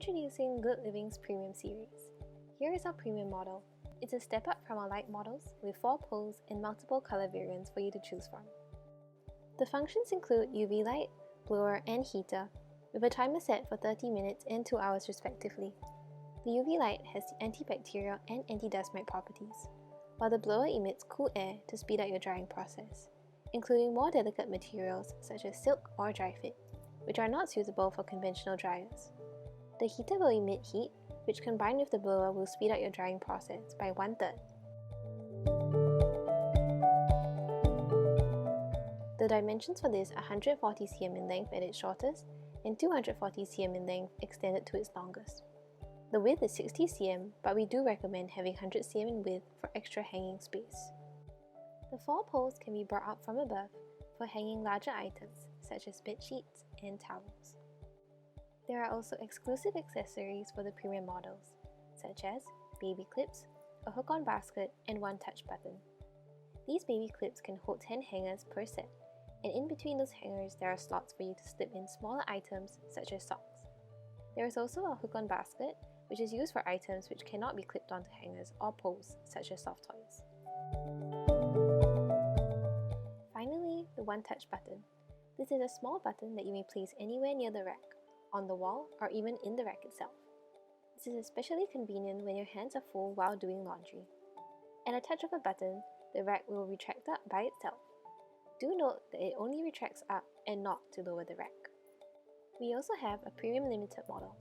Introducing GoodLiving's Premium series. Here is our premium model. It's a step up from our light models with 4 poles and multiple color variants for you to choose from. The functions include UV light, blower and heater, with a timer set for 30 minutes and 2 hours respectively. The UV light has antibacterial and anti-dust mite properties, while the blower emits cool air to speed up your drying process, including more delicate materials such as silk or dry fit, which are not suitable for conventional dryers. The heater will emit heat, which combined with the blower will speed up your drying process by 1/3. The dimensions for this are 140 cm in length at its shortest and 240 cm in length extended to its longest. The width is 60 cm, but we do recommend having 100 cm in width for extra hanging space. The 4 poles can be brought up from above for hanging larger items such as bedsheets and towels. There are also exclusive accessories for the premium models, such as baby clips, a hook-on basket, and one touch button. These baby clips can hold 10 hangers per set, and in between those hangers there are slots for you to slip in smaller items such as socks. There is also a hook-on basket, which is used for items which cannot be clipped onto hangers or poles, such as soft toys. Finally, the one touch button. This is a small button that you may place anywhere near the rack, on the wall, or even in the rack itself. This is especially convenient when your hands are full while doing laundry. At a touch of a button, the rack will retract up by itself. Do note that it only retracts up and not to lower the rack. We also have a Premium Limited model.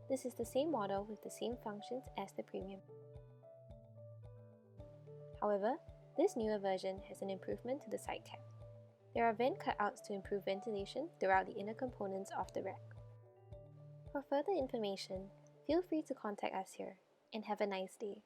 This is the same model with the same functions as the Premium. However, this newer version has an improvement to the side cap. There are vent cutouts to improve ventilation throughout the inner components of the rack. For further information, feel free to contact us here, and have a nice day.